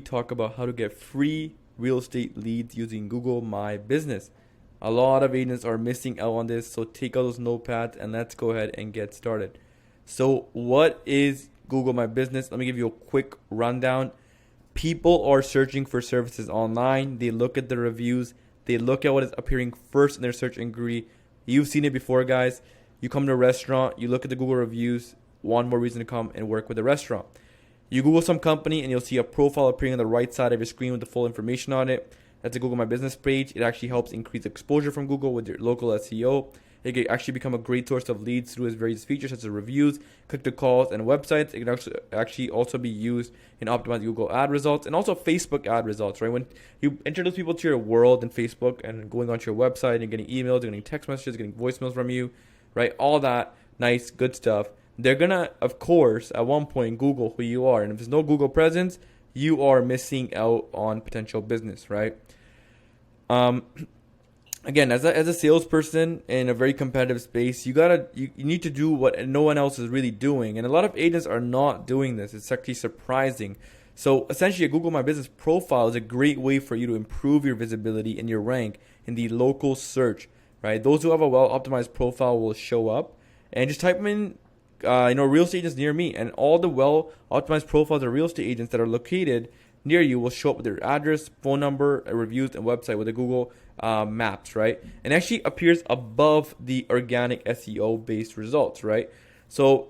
talk about how to get free real estate leads using Google My Business. A lot of agents are missing out on this, so take out those notepads and let's go ahead and get started. So what is Google My Business? Let me give you a quick rundown. People are searching for services online. They look at the reviews. They look at what is appearing first in their search inquiry. You've seen it before, guys. You come to a restaurant, you look at the Google reviews, one more reason to come and work with the restaurant. You Google some company and you'll see a profile appearing on the right side of your screen with the full information on it. That's a Google My Business page. It actually helps increase exposure from Google with your local SEO. It can actually become a great source of leads through its various features such as reviews, click-to-calls, and websites. It can actually also be used in optimizing Google ad results and also Facebook ad results, right? When you introduce people to your world in Facebook and going onto your website and getting emails, getting text messages, getting voicemails from you, right? All that nice, good stuff. They're going to, of course, at one point, Google who you are. And if there's no Google presence, you are missing out on potential business, right? Again, as a salesperson in a very competitive space, you need to do what no one else is really doing. And a lot of agents are not doing this. It's actually surprising. So essentially, a Google My Business profile is a great way for you to improve your visibility and your rank in the local search, right? Those who have a well-optimized profile will show up. And just type in real estate agents near me, and all the well-optimized profiles of real estate agents that are located near you will show up with their address, phone number, reviews, and website with the Google Maps, right? And actually appears above the organic SEO-based results, right? So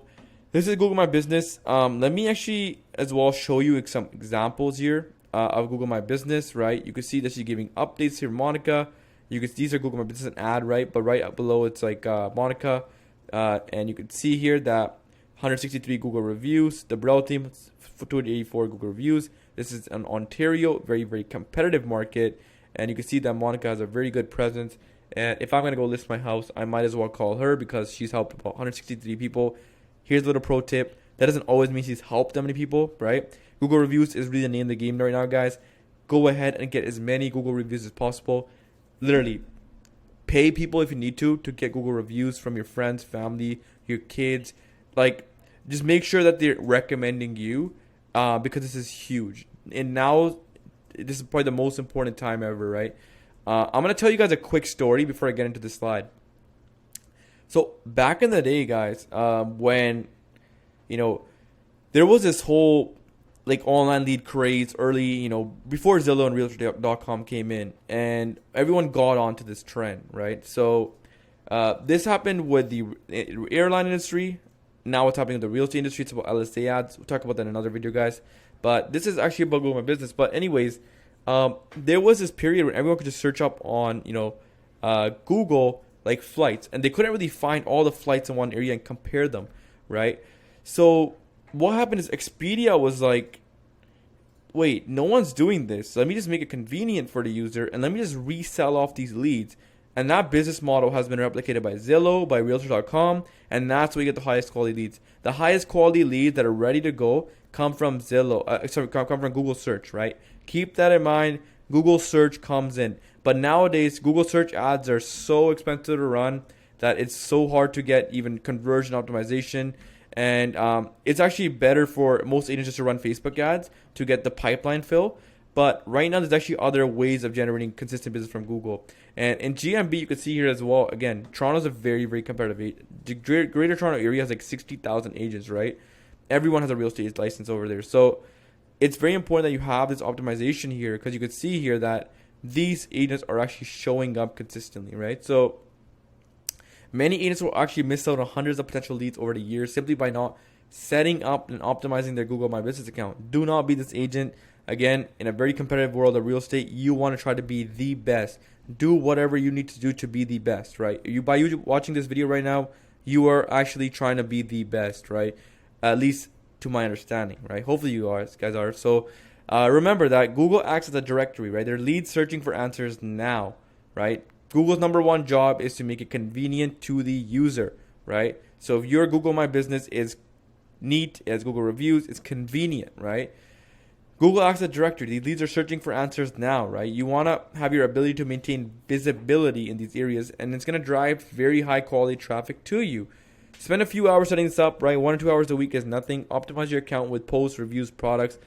this is Google My Business. Let me actually as well show you some examples here of Google My Business, right? You can see that she's giving updates here, Monica. These are Google My Business an ad, right? But right up below, it's like Monica. And you can see here that 163 Google reviews. The Brell team, 284 Google reviews. This is an Ontario, very, very competitive market. And you can see that Monica has a very good presence. And if I'm going to go list my house, I might as well call her because she's helped about 163 people. Here's a little pro tip. That doesn't always mean she's helped that many people, right? Google reviews is really the name of the game right now, guys. Go ahead and get as many Google reviews as possible. Literally, pay people if you need to get Google reviews from your friends, family, your kids. Like, just make sure that they're recommending you because this is huge. And now, this is probably the most important time ever, right? I'm going to tell you guys a quick story before I get into this slide. So, back in the day, guys, when, there was this whole online lead craze early, before Zillow and Realtor.com came in, and everyone got onto this trend, right? So this happened with the airline industry. Now it's happening with the real estate industry. It's about LSA ads. We'll talk about that in another video, guys. But this is actually about Google My Business. But anyways, there was this period where everyone could just search up on, Google, like flights, and they couldn't really find all the flights in one area and compare them, right? So what happened is Expedia was like, wait, no one's doing this. Let me just make it convenient for the user and let me just resell off these leads. And that business model has been replicated by Zillow, by Realtor.com, and that's where you get the highest quality leads. The highest quality leads that are ready to go come from come from Google search, right? Keep that in mind. Google search comes in. But nowadays, Google search ads are so expensive to run that it's so hard to get even conversion optimization. And it's actually better for most agents just to run Facebook ads to get the pipeline fill. But right now, there's actually other ways of generating consistent business from Google. And in GMB, you can see here as well, again, Toronto's a very, very competitive. The Greater Toronto area has like 60,000 agents, right? Everyone has a real estate license over there. So it's very important that you have this optimization here because you can see here that these agents are actually showing up consistently, right? So many agents will actually miss out on hundreds of potential leads over the years simply by not setting up and optimizing their Google My Business account. Do not be this agent. Again, in a very competitive world of real estate, you want to try to be the best. Do whatever you need to do to be the best, right? By you watching this video right now, you are actually trying to be the best, right? At least to my understanding, right? Hopefully you guys are. So remember that Google acts as a directory, right? They're lead searching for answers now, right? Google's number one job is to make it convenient to the user, right? So if your Google My Business is neat, as Google reviews, it's convenient, right? Google acts as a directory. These leads are searching for answers now, right? You want to have your ability to maintain visibility in these areas, and it's going to drive very high quality traffic to you. Spend a few hours setting this up, right? 1 or 2 hours a week is nothing. Optimize your account with posts, reviews, products,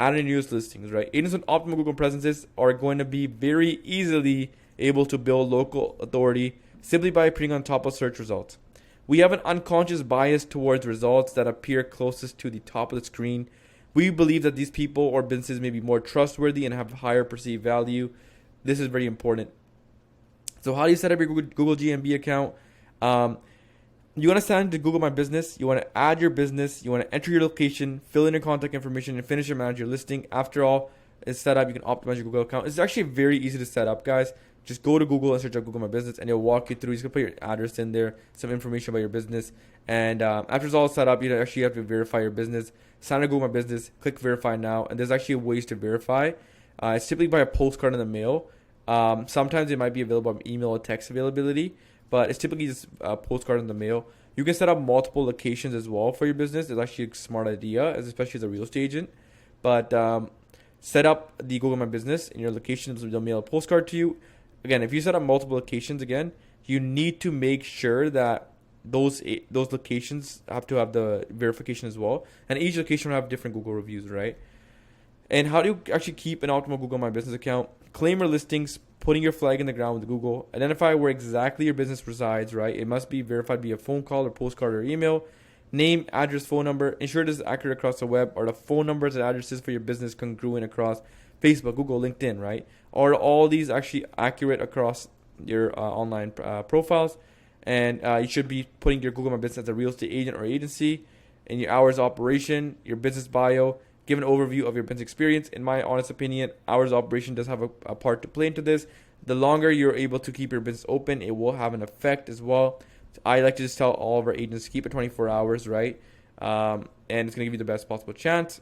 adding newest listings, right? Agents with optimal Google presences are going to be very easily able to build local authority simply by appearing on top of search results. We have an unconscious bias towards results that appear closest to the top of the screen. We believe that these people or businesses may be more trustworthy and have higher perceived value. This is very important. So how do you set up your Google GMB account? You want to sign into Google My Business. You want to add your business. You want to enter your location, fill in your contact information, and finish your manager listing. After all is set up, you can optimize your Google account. It's actually very easy to set up, guys. Just go to Google and search up Google My Business, and it'll walk you through. He's going to put your address in there, some information about your business. And after it's all set up, you actually have to verify your business. Sign up Google My Business, click Verify Now, and there's actually ways to verify. It's typically by a postcard in the mail. Sometimes it might be available by email or text availability, but it's typically just a postcard in the mail. You can set up multiple locations as well for your business. It's actually a smart idea, especially as a real estate agent. But set up the Google My Business in your location. They'll mail a postcard to you. Again, if you set up multiple locations, again, you need to make sure that those locations have to have the verification as well. And each location will have different Google reviews, right? And how do you actually keep an optimal Google My Business account? Claim your listings, putting your flag in the ground with Google. Identify where exactly your business resides, right? It must be verified via phone call or postcard or email. Name, address, phone number. Ensure this is accurate across the web. Are the phone numbers and addresses for your business congruent across Facebook, Google, LinkedIn, right? Are all these actually accurate across your online profiles? And you should be putting your Google My Business as a real estate agent or agency, and your hours of operation, your business bio. Give an overview of your business experience. In my honest opinion, hours of operation does have a part to play into this. The longer you're able to keep your business open, it will have an effect as well. I like to just tell all of our agents to keep it 24 hours, right? And it's going to give you the best possible chance.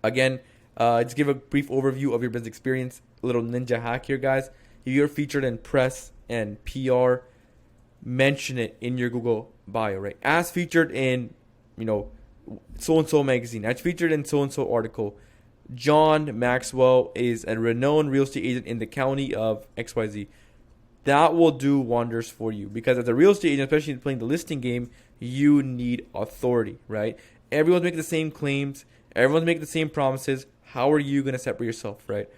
Again, just give a brief overview of your business experience. A little ninja hack here, guys. If you're featured in press and PR, mention it in your Google bio, right? As featured in, so-and-so magazine. As featured in so-and-so article. John Maxwell is a renowned real estate agent in the county of XYZ. That will do wonders for you, because as a real estate agent, especially playing the listing game, you need authority, right? Everyone's making the same claims. Everyone's making the same promises. How are you going to separate yourself, right?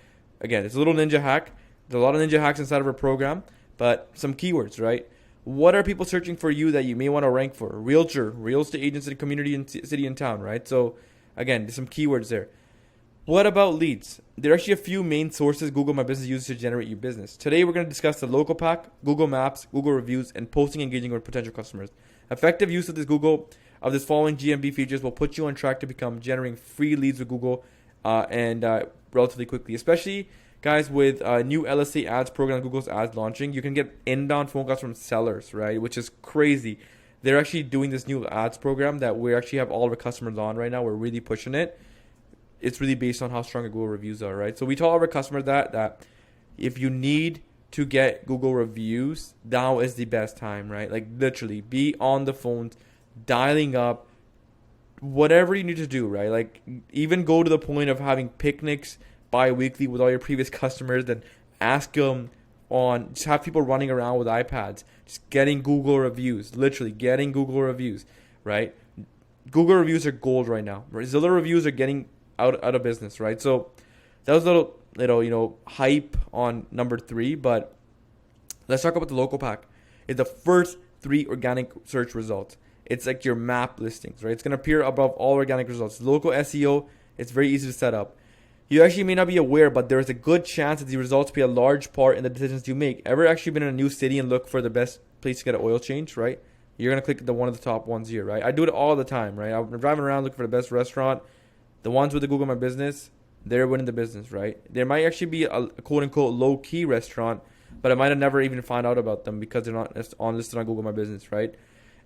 Again, it's a little ninja hack. There's a lot of ninja hacks inside of our program, but some keywords, right? What are people searching for you that you may want to rank for? Realtor, real estate agents in the community and city and town, right? So again, there's some keywords there. What about leads? There are actually a few main sources Google My Business uses to generate your business. Today, we're going to discuss the local pack, Google Maps, Google Reviews, and posting engaging with potential customers. Effective use of this following GMB features will put you on track to become generating free leads with Google and relatively quickly. Especially, guys, with new LSA ads program, Google's ads launching, you can get inbound phone calls from sellers, right? Which is crazy. They're actually doing this new ads program that we actually have all of our customers on right now. We're really pushing it. It's really based on how strong our Google reviews are, right? So we tell our customers that if you need to get Google reviews, now is the best time, right? Like literally be on the phones, dialing up, whatever you need to do, right? Like even go to the point of having picnics bi-weekly with all your previous customers, and ask them just have people running around with iPads, just getting Google reviews, literally getting Google reviews, right? Google reviews are gold right now. Zillow reviews are getting out of business, right? So that was a little hype on number 3, but let's talk about the local pack. It's the first 3 organic search results. It's like your map listings, right? It's going to appear above all organic results. Local SEO, it's very easy to set up. You actually may not be aware, but there's a good chance that the results play a large part in the decisions you make. Ever actually been in a new city and look for the best place to get an oil change, right? You're going to click one of the top ones here, right? I do it all the time, right? I'm driving around looking for the best restaurant. The ones with the Google My Business, they're winning the business, right? There might actually be a quote-unquote low-key restaurant, but I might have never even found out about them because they're not listed on Google My Business, right?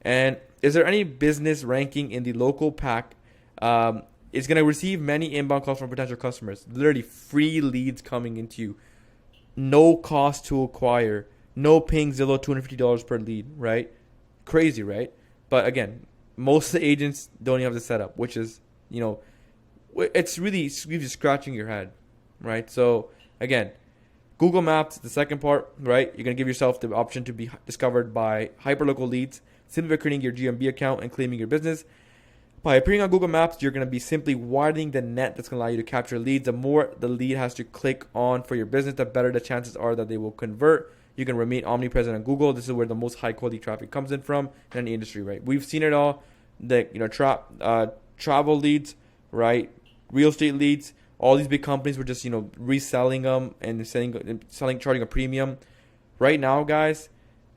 And is there any business ranking in the local pack? It's going to receive many inbound calls from potential customers. Literally free leads coming into you. No cost to acquire. No paying Zillow $250 per lead, right? Crazy, right? But again, most of the agents don't even have the setup, which is, it's really leaves you scratching your head, right? So again, Google Maps, the second part, right? You're going to give yourself the option to be discovered by hyperlocal leads simply by creating your GMB account and claiming your business. By appearing on Google Maps, you're going to be simply widening the net that's going to allow you to capture leads. The more the lead has to click on for your business, the better the chances are that they will convert. You can remain omnipresent on Google. This is where the most high quality traffic comes in from in any industry, right? We've seen it all. The travel leads, right? Real estate leads. All these big companies were just reselling them and charging a premium. Right now, guys,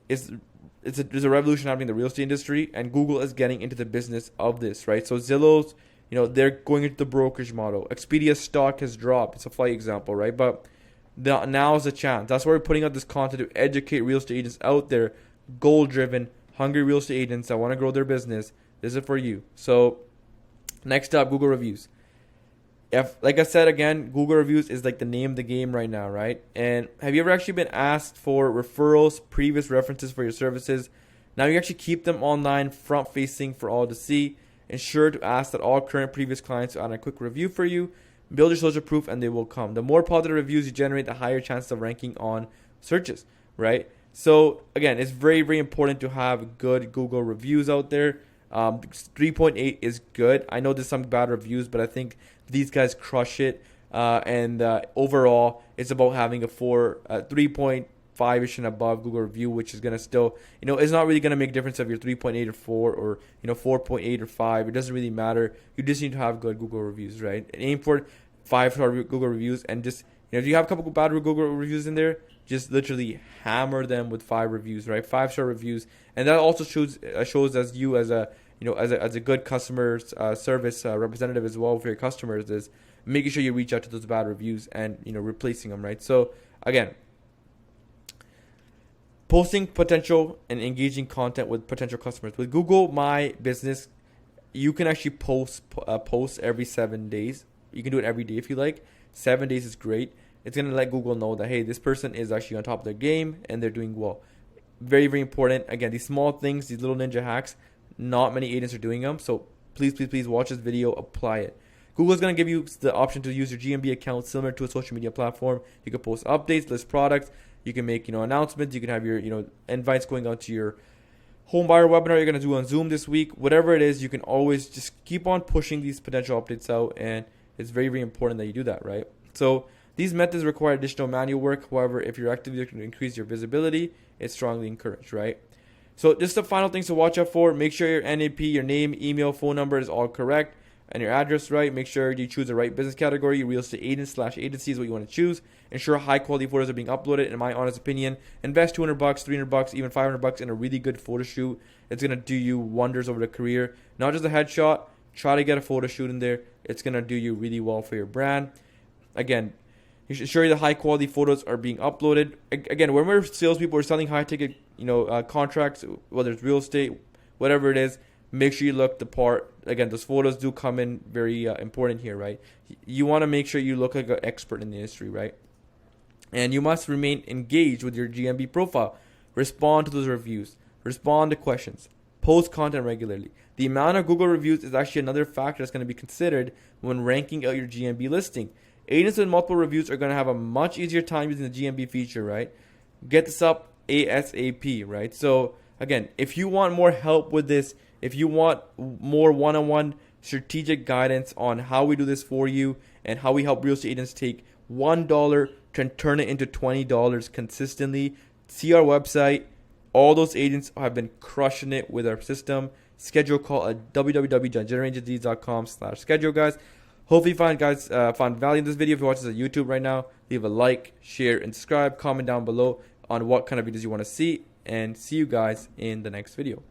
there's a revolution happening in the real estate industry, and Google is getting into the business of this, right? So Zillow's, they're going into the brokerage model. Expedia's stock has dropped. It's a flight example, right? But now is a chance. That's why we're putting out this content to educate real estate agents out there, goal-driven, hungry real estate agents that want to grow their business. This is for you. So next up, Google reviews. Like I said again, Google reviews is like the name of the game right now, right? And have you ever actually been asked for referrals, previous references for your services? Now you actually keep them online, front-facing for all to see. Ensure to ask that all current previous clients add a quick review for you. Build your social proof and they will come. The more positive reviews you generate, the higher chance of ranking on searches, right? So again, it's very, very important to have good Google reviews out there. 3.8 is good. I know there's some bad reviews, but I think these guys crush it. And overall, it's about having a 3.5-ish and above Google review, which is going to still, it's not really going to make a difference if you're 3.8 or 4 or, 4.8 or 5. It doesn't really matter. You just need to have good Google reviews, right? And aim for 5-star Google reviews. And just, if you have a couple of bad Google reviews in there, just literally hammer them with 5 reviews, right? 5-star reviews. And that also shows as you as a, as a good customer service representative as well for your customers, is making sure you reach out to those bad reviews and replacing them, right? So again, posting potential and engaging content with potential customers. With Google My Business, you can actually post every 7 days. You can do it every day if you like. 7 days is great. It's going to let Google know that, hey, this person is actually on top of their game and they're doing well. Very, very important. Again, these small things, these little ninja hacks, not many agents are doing them. So please watch this video, apply it. Google's going to give you the option to use your GMB account similar to a social media platform. You can post updates, list products. You can make, announcements. You can have your, invites going out to your home buyer webinar you're going to do on Zoom this week. Whatever it is, you can always just keep on pushing these potential updates out. And it's very, very important that you do that, right? So these methods require additional manual work. However, if you're actively looking to increase your visibility, it's strongly encouraged, right? So just the final things to watch out for. Make sure your NAP, your name, email, phone number is all correct, and your address right. Make sure you choose the right business category. Real estate agent/agency is what you want to choose. Ensure high quality photos are being uploaded. In my honest opinion, invest $200, $300, even $500 in a really good photo shoot. It's gonna do you wonders over the career. Not just a headshot. Try to get a photo shoot in there. It's gonna do you really well for your brand. Again, you should ensure the high quality photos are being uploaded. Again, when we're salespeople, we're selling high ticket, contracts, whether it's real estate, whatever it is. Make sure you look the part. Again, those photos do come in very important here, right? You want to make sure you look like an expert in the industry, right? And you must remain engaged with your GMB profile. Respond to those reviews. Respond to questions. Post content regularly. The amount of Google reviews is actually another factor that's going to be considered when ranking out your GMB listing. Agents with multiple reviews are going to have a much easier time using the GMB feature, right? Get this up ASAP, right? So again, if you want more help with this, if you want more one-on-one strategic guidance on how we do this for you and how we help real estate agents take $1 and turn it into $20 consistently, see our website. All those agents have been crushing it with our system. Schedule a call at www.generateagentlead.com/schedule, guys. Hopefully you found value in this video. If you watch this on YouTube right now, leave a like, share, and subscribe. Comment down below on what kind of videos you want to see. And see you guys in the next video.